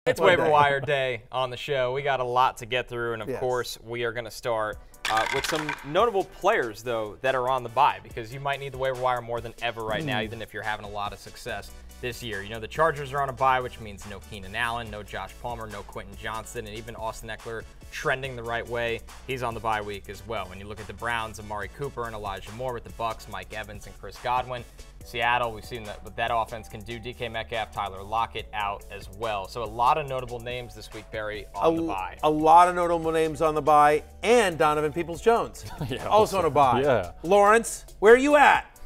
It's waiver wire day on the show. We got a lot to get through, and of course, we are going to start with some notable players, though, that are on the bye, because you might need the waiver wire more than ever right now, even if you're having a lot of success this year. You know, the Chargers are on a bye, which means no Keenan Allen, no Josh Palmer, no Quentin Johnston, and even Austin Eckler trending the right way. He's on the bye week as well. When you look at the Browns, Amari Cooper and Elijah Moore with the Bucks, Mike Evans and Chris Godwin. Seattle, we've seen what that offense can do. DK Metcalf, Tyler Lockett out as well. So a lot of notable names this week, Barry, on the bye. A lot of notable names on the bye, and Donovan Peoples-Jones also on a bye. Yeah. Lawrence, where are you at?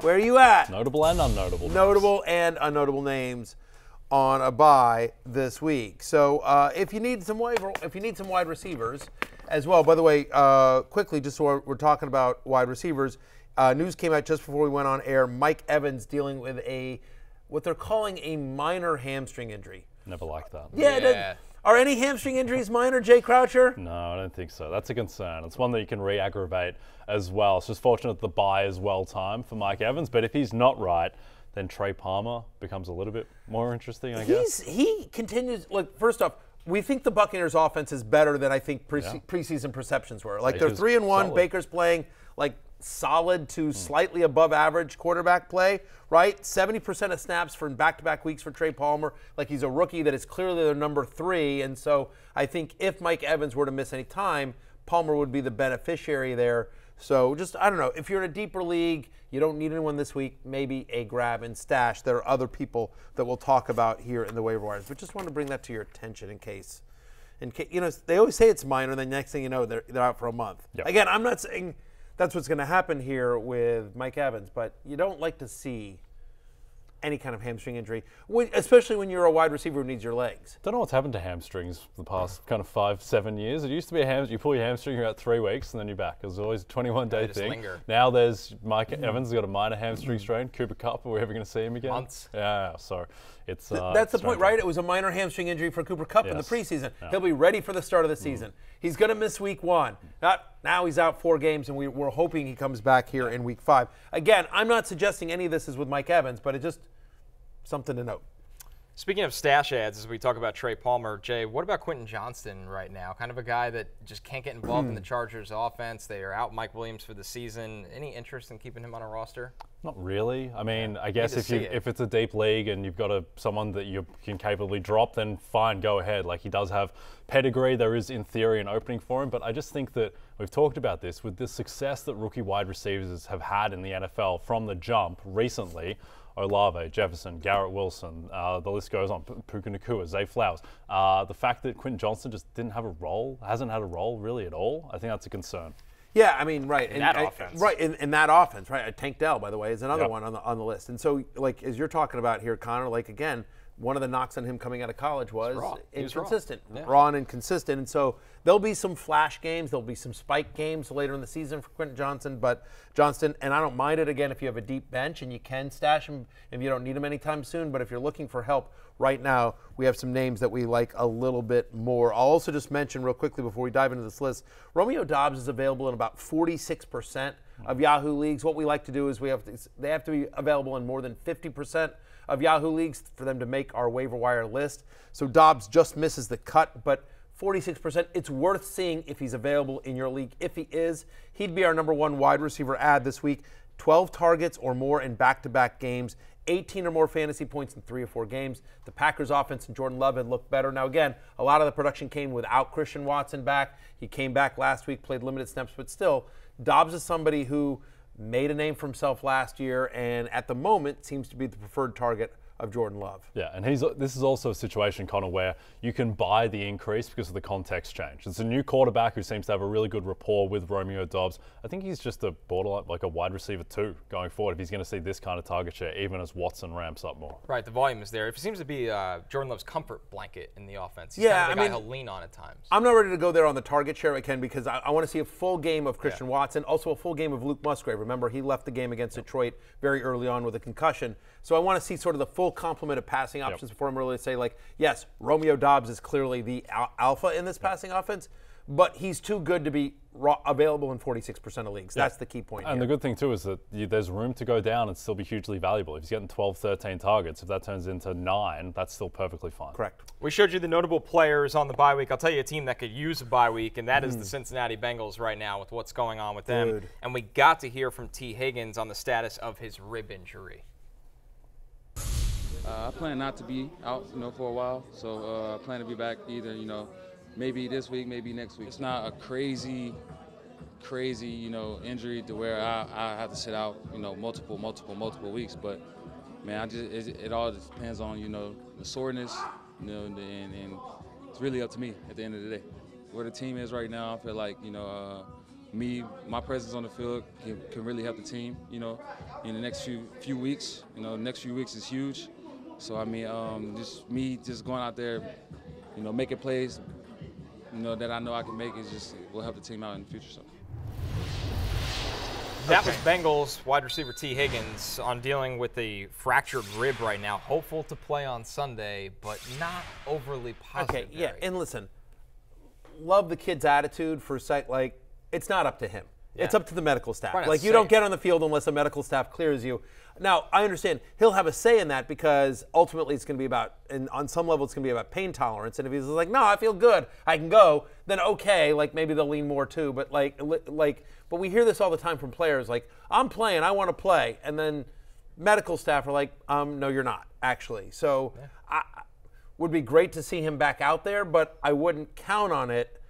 Where are you at? Notable and unnotable. Notable and unnotable names on a bye this week. So if you need some wide receivers as well. By the way, quickly, just so we're talking about wide receivers. News came out just before we went on air. Mike Evans dealing with what they're calling a minor hamstring injury. Never liked that. Yeah. Are any hamstring injuries minor, Jay Croucher? No, I don't think so. That's a concern. It's one that you can re-aggravate as well. It's just fortunate the bye is well timed for Mike Evans. But if he's not right, then Trey Palmer becomes a little bit more interesting, I guess. He continues. Like, first off, we think the Buccaneers' offense is better than I think preseason perceptions were. Like, they're 3-1. Baker's playing like solid to slightly above average quarterback play, right? 70% of snaps for back-to-back weeks for Trey Palmer. Like, he's a rookie that is clearly their number 3. And so I think if Mike Evans were to miss any time, Palmer would be the beneficiary there. So just, I don't know, if you're in a deeper league, you don't need anyone this week, maybe a grab and stash. There are other people that we'll talk about here in the waiver wires, but just wanted to bring that to your attention in case, you know, they always say it's minor, and then next thing you know, they're out for a month. Yep. Again, I'm not saying that's what's going to happen here with Mike Evans, but you don't like to see any kind of hamstring injury, especially when you're a wide receiver who needs your legs. Don't know what's happened to hamstrings the past kind of 5-7 years. It used to be you pull your hamstring, you're out 3 weeks, and then you're back. It was always a 21-day thing. Linger. Now there's Mike Evans has got a minor hamstring strain. Cooper Kupp, are we ever going to see him again? Months. Yeah, so it's that's the point, right? It was a minor hamstring injury for Cooper Kupp in the preseason. Yeah. He'll be ready for the start of the season. He's going to miss week 1. Now he's out 4 games, and we're hoping he comes back here in week 5. Again, I'm not suggesting any of this is with Mike Evans, but it just something to note. Speaking of stash ads, as we talk about Trey Palmer, Jay, what about Quentin Johnston right now? Kind of a guy that just can't get involved in the Chargers offense. They are out Mike Williams for the season. Any interest in keeping him on a roster? Not really. I mean, I guess if it's a deep league and you've got someone that you can capably drop, then fine, go ahead. Like, he does have pedigree. There is, in theory, an opening for him. But I just think that we've talked about this with the success that rookie wide receivers have had in the NFL from the jump recently. Olave, Jefferson, Garrett Wilson, the list goes on, Puka Nacua, Zay Flowers. The fact that Quentin Johnston just didn't have a role, hasn't had a role really at all, I think that's a concern. Yeah, I mean, right. In that offense. Right, in that offense, right. Tank Dell, by the way, is another one on the list. And so, like, as you're talking about here, Connor, like, again, one of the knocks on him coming out of college was inconsistent. Raw and inconsistent. And so there'll be some flash games. There'll be some spike games later in the season for Quentin Johnston. And I don't mind it, again, if you have a deep bench and you can stash him if you don't need him anytime soon. But if you're looking for help right now, we have some names that we like a little bit more. I'll also just mention real quickly before we dive into this list, Romeo Doubs is available in about 46% of Yahoo leagues. What we like to do is they have to be available in more than 50% of Yahoo leagues for them to make our waiver wire list. So Doubs just misses the cut, but 46%, it's worth seeing if he's available in your league. If he is, he'd be our number 1 wide receiver ad this week. 12 targets or more in back-to-back games, 18 or more fantasy points in 3 or 4 games. The Packers offense and Jordan Love had looked better. Now, again, a lot of the production came without Christian Watson back. He came back last week, played limited snaps, but still, Doubs is somebody who made a name for himself last year and at the moment seems to be the preferred target of Jordan Love. Yeah, and this is also a situation, Connor, where you can buy the increase because of the context change. It's a new quarterback who seems to have a really good rapport with Romeo Doubs. I think he's just a borderline, like a wide receiver 2 going forward if he's going to see this kind of target share, even as Watson ramps up more. Right, the volume is there. It seems to be Jordan Love's comfort blanket in the offense. He's kind of the guy he'll lean on at times. I'm not ready to go there on the target share, Ken, because I want to see a full game of Christian Watson, also a full game of Luke Musgrave. Remember, he left the game against Detroit very early on with a concussion. So I want to see sort of the full complement of passing options before I'm really say, like, yes, Romeo Doubs is clearly the alpha in this passing offense, but he's too good to be available in 46% of leagues. Yeah. That's the key point. And here. The good thing, too, is that there's room to go down and still be hugely valuable. If he's getting 12, 13 targets, if that turns into 9, that's still perfectly fine. Correct. We showed you the notable players on the bye week. I'll tell you a team that could use a bye week, and that is the Cincinnati Bengals right now with what's going on with them. And we got to hear from T. Higgins on the status of his rib injury. I plan not to be out, for a while. So I plan to be back either, maybe this week, maybe next week. It's not a crazy, injury to where I have to sit out, multiple weeks. But man, it all depends on, the soreness, and it's really up to me at the end of the day. Where the team is right now, I feel like, my presence on the field can really help the team, in the next few weeks. The next few weeks is huge. So, just going out there, making plays, that I know I can make will help the team out in the future. So. That was Bengals wide receiver T. Higgins on dealing with a fractured rib right now. Hopeful to play on Sunday, but not overly positive. Okay, yeah, and listen, love the kid's attitude for it's not up to him. Yeah. It's up to the medical staff. You don't get on the field unless the medical staff clears you. Now, I understand he'll have a say in that because ultimately it's going to be about, and on some level it's going to be about pain tolerance. And if he's like, no, I feel good, I can go, then okay, maybe they'll lean more too. But but we hear this all the time from players, I'm playing, I want to play, and then medical staff are like, no, you're not actually. So, would be great to see him back out there, but I wouldn't count on it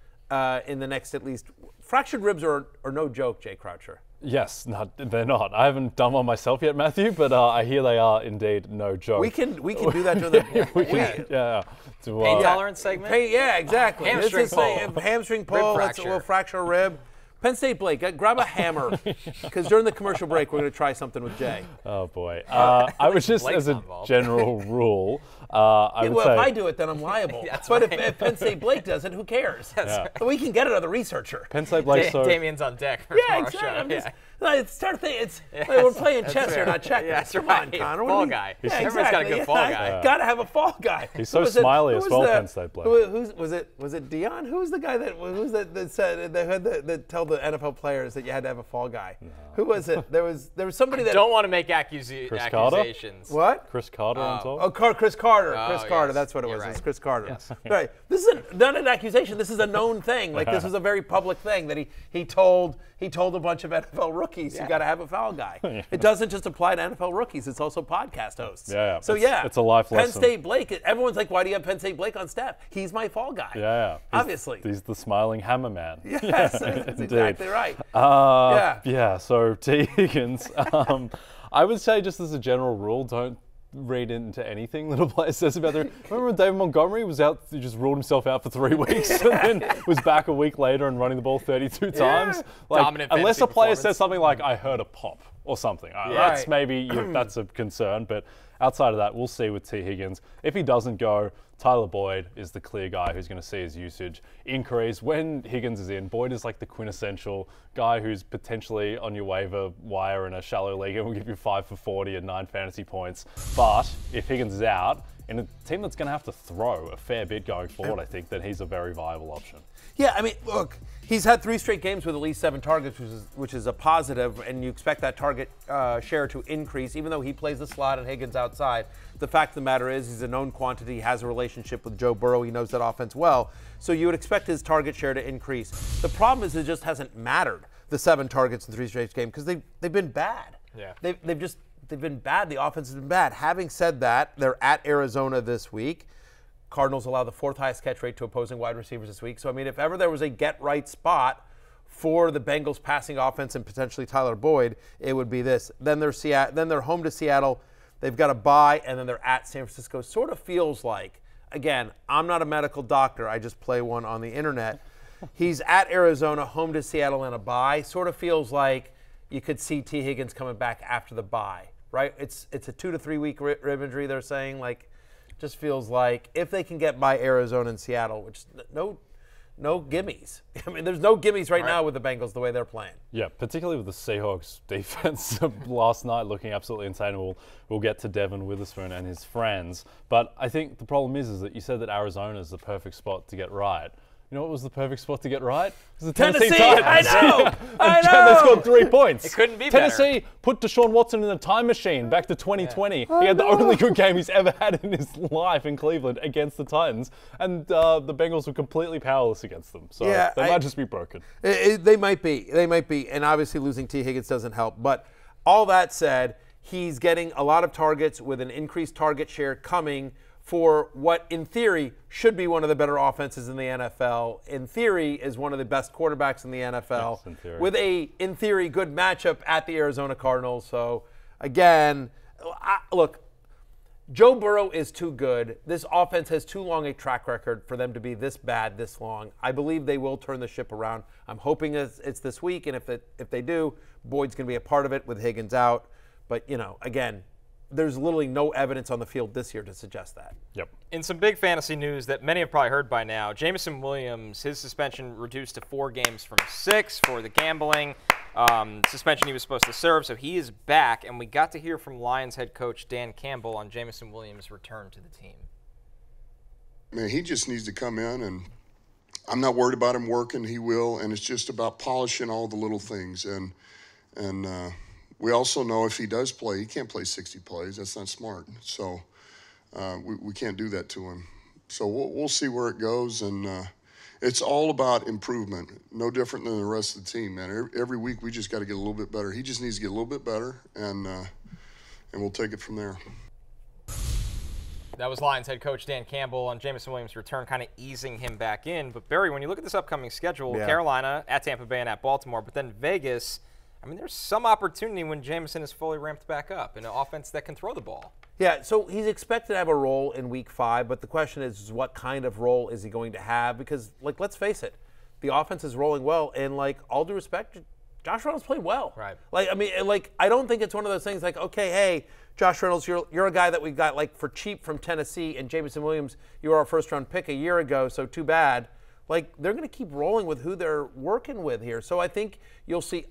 in the next at least. Fractured ribs are no joke, Jay Croucher. Yes, they're not. I haven't done one myself yet, Matthew, but I hear they are indeed no joke. We can do that during the pain tolerance segment. Yeah, exactly. Hamstring pull. Hamstring pull. We'll fracture a rib. Penn State Blake, grab a hammer, because during the commercial break we're going to try something with Jay. Oh boy! I was just as a general rule. I would say if I do it, then I'm liable. But if Penn State Blake does it, who cares? But we can get another researcher. Penn State Blake. Damien's on deck for tomorrow's show. We're playing chess here, not checkers. Come on, Connor. Fall guy. Everyone's got a good fall guy. Got to have a fall guy. He's so smiley as well, Penn State Blake. Was it Dion? Who was the guy that said that tell the NFL players that you had to have a fall guy? No. Who was it? There was somebody that don't want to make accusations. Carter? What? Chris Carter on top. Chris Carter. Chris Carter. That's what it was. Right. It's Chris Carter. Yes. Right. This is not an accusation. This is a known thing. This is a very public thing that he told a bunch of NFL rookies you got to have a foul guy. It doesn't just apply to NFL rookies. It's also podcast hosts. Yeah. So it's a life lesson. Penn State Blake. Everyone's like, why do you have Penn State Blake on staff? He's my fall guy. Yeah. Obviously. He's the smiling hammer man. Yes, that's exactly right. Yeah. So T. Higgins. I would say just as a general rule, don't read into anything that a player says about their. Remember when David Montgomery was out? He just ruled himself out for 3 weeks and then was back a week later and running the ball 32 times. Unless a player says something like, "I heard a pop" or something, that's maybe that's a concern. But outside of that, we'll see with T. Higgins. If he doesn't go, Tyler Boyd is the clear guy who's going to see his usage increase. When Higgins is in, Boyd is like the quintessential guy who's potentially on your waiver wire in a shallow league and will give you 5 for 40 and 9 fantasy points. But if Higgins is out, in a team that's going to have to throw a fair bit going forward, I think that he's a very viable option. Yeah, I mean, look, he's had 3 straight games with at least 7 targets, which is a positive, and you expect that target share to increase, even though he plays the slot and Higgins outside. The fact of the matter is he's a known quantity. He has a relationship with Joe Burrow. He knows that offense well. So you would expect his target share to increase. The problem is it just hasn't mattered, the 7 targets in 3 straight games, because they've been bad. Yeah. They've been bad. The offense has been bad. Having said that, they're at Arizona this week. Cardinals allow the 4th highest catch rate to opposing wide receivers this week. So, I mean, if ever there was a get-right spot for the Bengals passing offense and potentially Tyler Boyd, it would be this. Then they're home to Seattle. They've got a bye, and then they're at San Francisco. Sort of feels like, again, I'm not a medical doctor. I just play one on the internet. He's at Arizona, home to Seattle, and a bye. Sort of feels like you could see T. Higgins coming back after the bye, right? It's a 2 to 3 week rib injury, they're saying. Just feels like if they can get by Arizona and Seattle, which no gimmies. I mean, there's no gimmies right now with the Bengals the way they're playing. Yeah, particularly with the Seahawks defense last night looking absolutely insane. We'll get to Devin Witherspoon and his friends. But I think the problem is that you said that Arizona is the perfect spot to get right. You know what was the perfect spot to get right? It was the Tennessee. Titans. I know. I know. They scored 3 points. It couldn't be Tennessee better. put Deshaun Watson in the time machine back to 2020. He had the only good game he's ever had in his life in Cleveland against the Titans, and the Bengals were completely powerless against them. So they might just be broken. They might be. They might be. And obviously losing T. Higgins doesn't help. But all that said, he's getting a lot of targets with an increased target share coming for what, in theory, should be one of the better offenses in the NFL. In theory, is one of the best quarterbacks in the NFL. Yes, with a, in theory, good matchup at the Arizona Cardinals. So, again, look, Joe Burrow is too good. This offense has too long a track record for them to be this bad this long. I believe they will turn the ship around. I'm hoping it's this week, and if they do, Boyd's going to be a part of it with Higgins out. But, again, there's literally no evidence on the field this year to suggest that. Yep. In some big fantasy news that many have probably heard by now, Jameson Williams, his suspension reduced to 4 games from 6 for the gambling suspension he was supposed to serve, so he is back, and we got to hear from Lions head coach Dan Campbell on Jameson Williams' return to the team. Man, he just needs to come in, and I'm not worried about him working. He will, and it's just about polishing all the little things. And we also know if he does play, he can't play 60 plays. That's not smart. So we can't do that to him. So we'll see where it goes, and it's all about improvement. No different than the rest of the team, man. Every week we just got to get a little bit better. He just needs to get a little bit better, and we'll take it from there. That was Lions head coach Dan Campbell on Jameson Williams' return, kind of easing him back in. But, Barry, when you look at this upcoming schedule, Carolina, at Tampa Bay, and at Baltimore, but then Vegas, I mean, there's some opportunity when Jameson is fully ramped back up in an offense that can throw the ball. Yeah, so he's expected to have a role in Week 5, but the question is what kind of role is he going to have? Because, let's face it, the offense is rolling well, and, all due respect, Josh Reynolds played well. Right. I don't think it's one of those things okay, hey, Josh Reynolds, you're a guy that we got, for cheap from Tennessee, and Jameson Williams, you were our first-round pick a year ago, so too bad. They're going to keep rolling with who they're working with here. So I think you'll see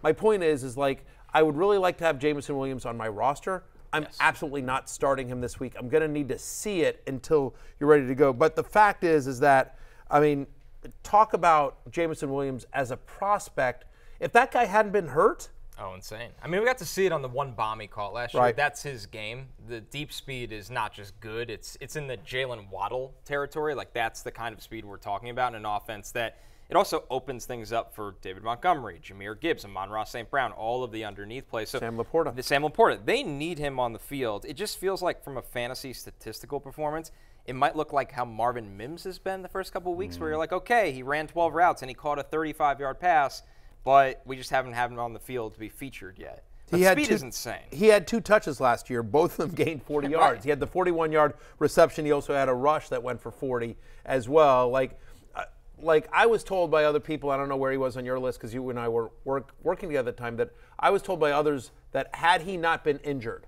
my point is I would really like to have Jameson Williams on my roster. I'm absolutely not starting him this week. I'm going to need to see it until you're ready to go. But the fact is that, talk about Jameson Williams as a prospect. If that guy hadn't been hurt. Oh, insane. We got to see it on the one bomb he caught last year. That's his game. The deep speed is not just good. It's in the Jalen Waddle territory. That's the kind of speed we're talking about in an offense that it also opens things up for David Montgomery, Jahmyr Gibbs, Amon-Ra St. Brown, all of the underneath plays. So Sam Laporta. Sam Laporta. They need him on the field. It just feels like from a fantasy statistical performance, it might look like how Marvin Mims has been the first couple of weeks where you're like, okay, he ran 12 routes and he caught a 35-yard pass, but we just haven't had him on the field to be featured yet. The speed is insane. He had 2 touches last year. Both of them gained 40 yards. Right. He had the 41-yard reception. He also had a rush that went for 40 as well. I was told by other people, I don't know where he was on your list because you and I were working together at the time, that I was told by others that had he not been injured,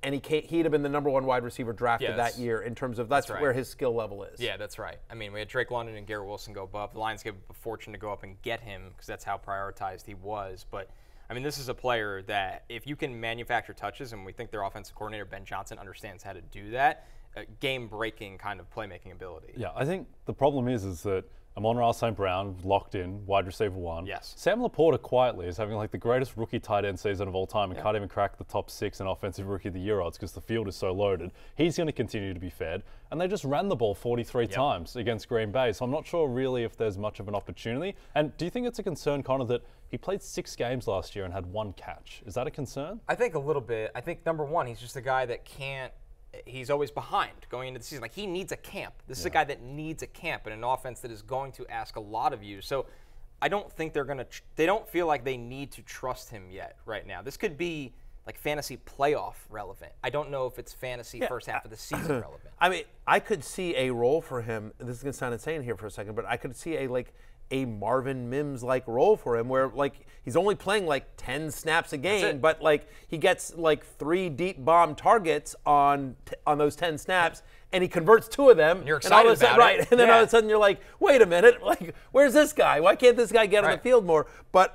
and he'd have been the #1 wide receiver drafted that year in terms of that's where his skill level is. Yeah, that's right. We had Drake London and Garrett Wilson go above. The Lions gave a fortune to go up and get him because that's how prioritized he was. But, this is a player that if you can manufacture touches, and we think their offensive coordinator, Ben Johnson, understands how to do that, game-breaking kind of playmaking ability. Yeah, I think the problem is that Amon-Ra St. Brown, locked in, wide receiver 1. Yes. Sam Laporta quietly is having the greatest rookie tight end season of all time and can't even crack the top 6 in offensive rookie of the year odds because the field is so loaded. He's going to continue to be fed. And they just ran the ball 43 times against Green Bay. So I'm not sure really if there's much of an opportunity. And do you think it's a concern, Connor, that he played 6 games last year and had 1 catch? Is that a concern? I think a little bit. I think, number one, he's just a guy that can't. He's always behind going into the season. He needs a camp. This is a guy that needs a camp in an offense that is going to ask a lot of you. So I don't think they don't feel like they need to trust him yet right now. This could be fantasy playoff relevant. I don't know if it's fantasy first half of the season relevant. I could see a role for him. This is going to sound insane here for a second, but I could see a Marvin Mims-like role for him where he's only playing 10 snaps a game, but he gets 3 deep bomb targets on those 10 snaps, and he converts 2 of them. And you're excited about it. And then all of a sudden you're like, wait a minute, where's this guy? Why can't this guy get on the field more? But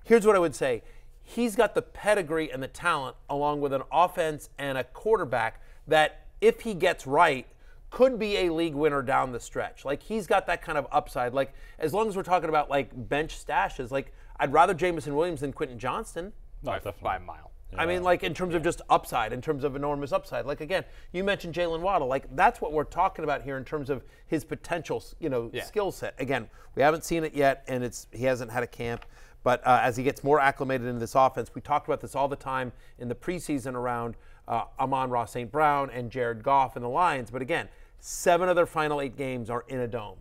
here's what I would say. He's got the pedigree and the talent along with an offense and a quarterback that if he gets right could be a league winner down the stretch. Like, he's got that kind of upside. Like, as long as we're talking about, like, bench stashes, like, I'd rather Jamison Williams than Quentin Johnston. No, by a mile. Yeah. I mean, like, in terms of just upside, in terms of enormous upside. Like, again, you mentioned Jalen Waddle. Like, that's what we're talking about here in terms of his potential, skill set. Again, we haven't seen it yet, and he hasn't had a camp. But as he gets more acclimated into this offense, we talked about this all the time in the preseason around Amon-Ra St. Brown and Jared Goff and the Lions. But again, 7 of their final 8 games are in a dome.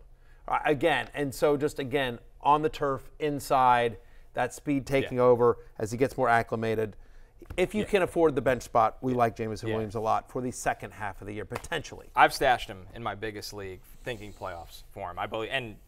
Again, and so just, again, on the turf, inside, that speed taking over as he gets more acclimated. If you can afford the bench spot, we like Jamison Williams a lot for the second half of the year, potentially. I've stashed him in my biggest league, thinking playoffs for him.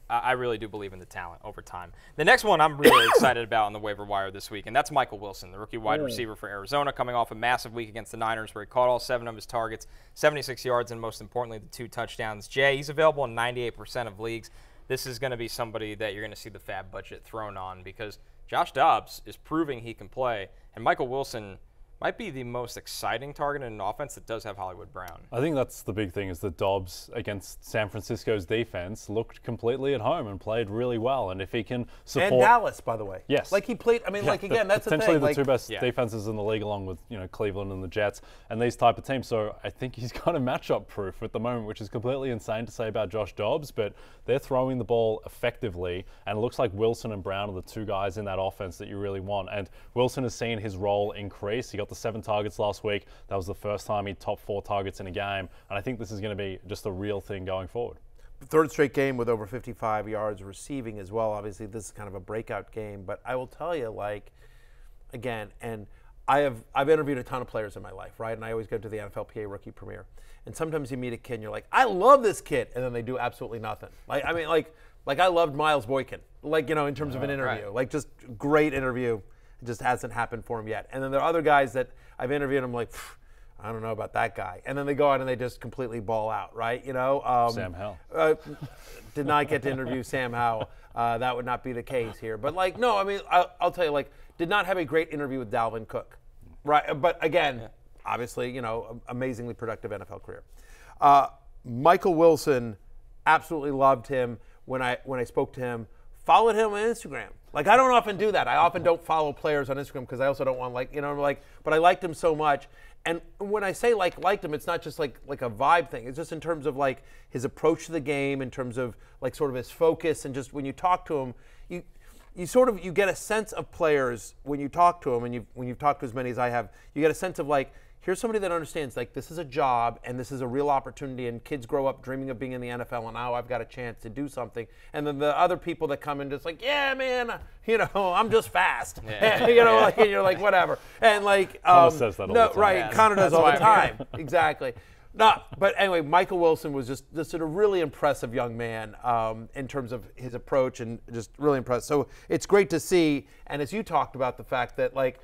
I really do believe in the talent over time. The next one I'm really excited about on the waiver wire this week, and that's Michael Wilson, the rookie wide receiver for Arizona, coming off a massive week against the Niners where he caught all 7 of his targets, 76 yards, and most importantly, the 2 touchdowns. Jay, he's available in 98% of leagues. This is going to be somebody that you're going to see the fab budget thrown on because Josh Dobbs is proving he can play, and Michael Wilson might be the most exciting target in an offense that does have Hollywood Brown. I think that's the big thing is that Dobbs against San Francisco's defense looked completely at home and played really well. And if he can support... And Dallas, by the way. Yes. Like he played, I mean, like again, that's the thing. Potentially the 2 best defenses in the league along with, Cleveland and the Jets and these type of teams. So I think he's kind of matchup proof at the moment, which is completely insane to say about Josh Dobbs, but they're throwing the ball effectively. And it looks like Wilson and Brown are the 2 guys in that offense that you really want. And Wilson has seen his role increase. He got the 7 targets last week. That was the first time he topped 4 targets in a game. And I think this is going to be just a real thing going forward. 3rd straight game with over 55 yards receiving as well. Obviously, this is kind of a breakout game. But I will tell you, like, again, and I've interviewed a ton of players in my life, right? And I always go to the NFLPA rookie premiere. And sometimes you meet a kid and you're like, I love this kid. And then they do absolutely nothing. Like, I mean, like I loved Miles Boykin, like, in terms of an interview. Right. Like, just great interview. It just hasn't happened for him yet. And then there are other guys that I've interviewed, I'm like, I don't know about that guy. And then they go out and they just completely ball out, right? Sam Howell. Did not get to interview Sam Howell. That would not be the case here. But, like, no, I mean, I'll tell you, like, did not have a great interview with Dalvin Cook. Right? But, again, obviously, amazingly productive NFL career. Michael Wilson, absolutely loved him when I spoke to him. Followed him on Instagram. Like, I don't often do that. I often don't follow players on Instagram because I also don't want, but I liked him so much. And when I say liked him, it's not just like a vibe thing. It's just in terms of like his approach to the game, in terms of like sort of his focus, and just when you talk to him, you get a sense of players when you talk to him, and when you've talked to as many as I have, you get a sense of like, here's somebody that understands like this is a job and this is a real opportunity, and kids grow up dreaming of being in the NFL, and now I've got a chance to do something. And then the other people that come in just like, yeah, man, I'm just fast, and you're like, whatever. And like, Connor says that all the time. Right? Connor does all the time. Exactly. No, but anyway, Michael Wilson was just a really impressive young man in terms of his approach, and just really impressive. So it's great to see. And as you talked about the fact that like,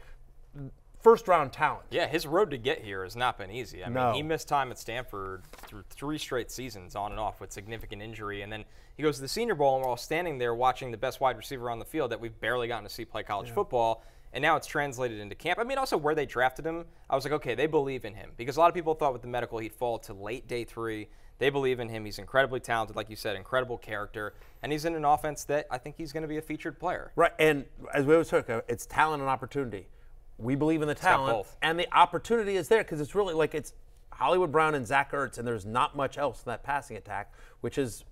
first-round talent. Yeah, his road to get here has not been easy. I mean, he missed time at Stanford through 3 straight seasons on and off with significant injury, and then he goes to the Senior Bowl, and we're all standing there watching the best wide receiver on the field that we've barely gotten to see play college football, and now it's translated into camp. I mean, also where they drafted him, I was like, okay, they believe in him, because a lot of people thought with the medical he'd fall to late day 3. They believe in him. He's incredibly talented, like you said, incredible character, and he's in an offense that I think he's going to be a featured player. Right, and as we always talk about, it's talent and opportunity. We believe in the talent, and the opportunity is there because it's really like it's Hollywood Brown and Zach Ertz, and there's not much else in that passing attack, which is,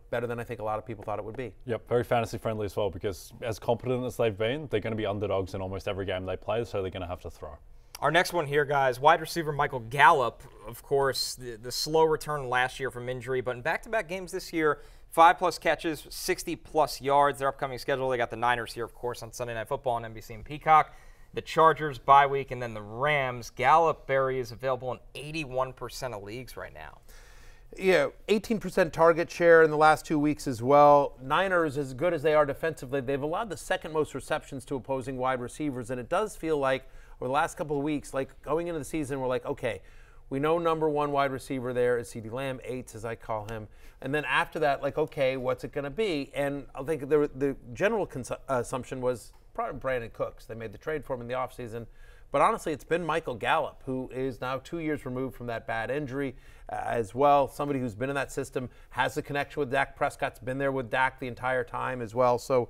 better than I think a lot of people thought it would be. Yep, very fantasy friendly as well, because as competent as they've been, they're going to be underdogs in almost every game they play, so they're going to have to throw. Our next one here, guys, wide receiver Michael Gallup, of course, the slow return last year from injury, but in back-to-back games this year, 5+ catches, 60+ yards. Their upcoming schedule, they got the Niners here, of course, on Sunday Night Football on NBC and Peacock. The Chargers bye week, and then the Rams. Gallup Berry is available in 81% of leagues right now. Yeah, 18% target share in the last 2 weeks as well. Niners, as good as they are defensively, they've allowed the 2nd most receptions to opposing wide receivers, and it does feel like over the last couple of weeks, like going into the season, we're like, okay, we know number 1 wide receiver there is CeeDee Lamb, 8 as I call him. And then after that, like, okay, what's it going to be? And I think the general assumption was probably Brandon Cooks. They made the trade for him in the offseason. But honestly, it's been Michael Gallup, who is now 2 years removed from that bad injury as well. Somebody who's been in that system, has a connection with Dak Prescott's been there with Dak the entire time as well. So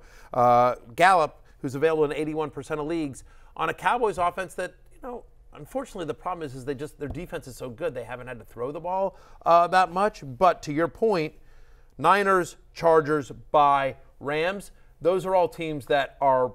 Gallup, who's available in 81% of leagues, on a Cowboys offense that, unfortunately the problem is their defense is so good they haven't had to throw the ball that much. But to your point, Niners, Chargers, bye, Rams, those are all teams that are,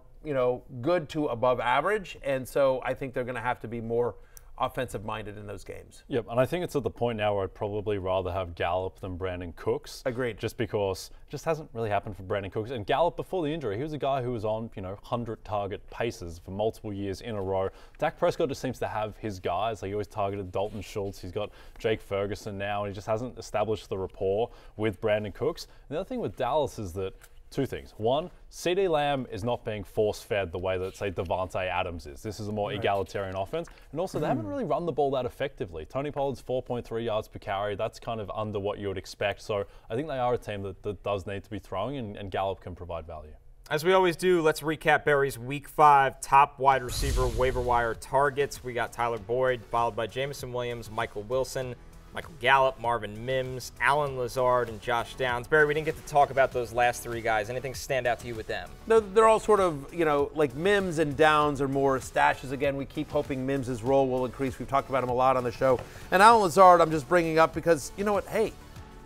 good to above average. And so I think they're going to have to be more offensive-minded in those games. Yep, and I think it's at the point now where I'd probably rather have Gallup than Brandon Cooks. Agreed. Just because it just hasn't really happened for Brandon Cooks. And Gallup, before the injury, he was a guy who was on, 100-target paces for multiple years in a row. Dak Prescott just seems to have his guys. Like, he always targeted Dalton Schultz. He's got Jake Ferguson now, and he just hasn't established the rapport with Brandon Cooks. And the other thing with Dallas is that two things. One, CeeDee Lamb is not being force-fed the way that, say, Devontae Adams is. This is a more egalitarian offense. And also, they haven't really run the ball that effectively. Tony Pollard's 4.3 yards per carry. That's kind of under what you would expect. So I think they are a team that does need to be throwing, and Gallup can provide value. As we always do, let's recap Barry's Week 5 top wide receiver waiver wire targets. We got Tyler Boyd, followed by Jameson Williams, Michael Wilson, Michael Gallup, Marvin Mims, Allen Lazard, and Josh Downs. Barry, we didn't get to talk about those last three guys. Anything stand out to you with them? They're all sort of, like Mims and Downs are more stashes. Again, we keep hoping Mims' role will increase. We've talked about him a lot on the show. And Allen Lazard, I'm just bringing up because, you know what, hey,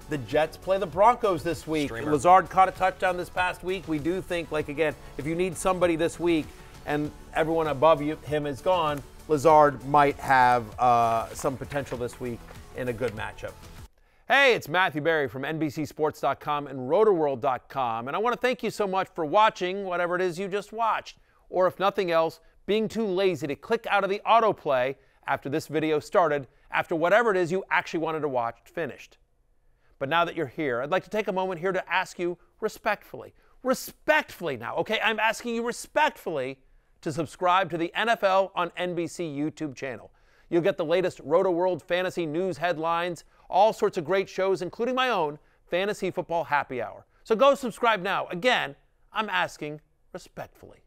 the Jets play the Broncos this week. Streamer. Lazard caught a touchdown this past week. We do think, again, if you need somebody this week and everyone above him is gone, Lazard might have some potential this week in a good matchup. Hey, it's Matthew Berry from NBCSports.com and RotorWorld.com, and I want to thank you so much for watching whatever it is you just watched, or if nothing else, being too lazy to click out of the autoplay after this video started, after whatever it is you actually wanted to watch finished. But now that you're here, I'd like to take a moment here to ask you respectfully now, okay? I'm asking you respectfully to subscribe to the NFL on NBC YouTube channel. You'll get the latest Roto-World fantasy news headlines, all sorts of great shows, including my own Fantasy Football Happy Hour. So go subscribe now. Again, I'm asking respectfully.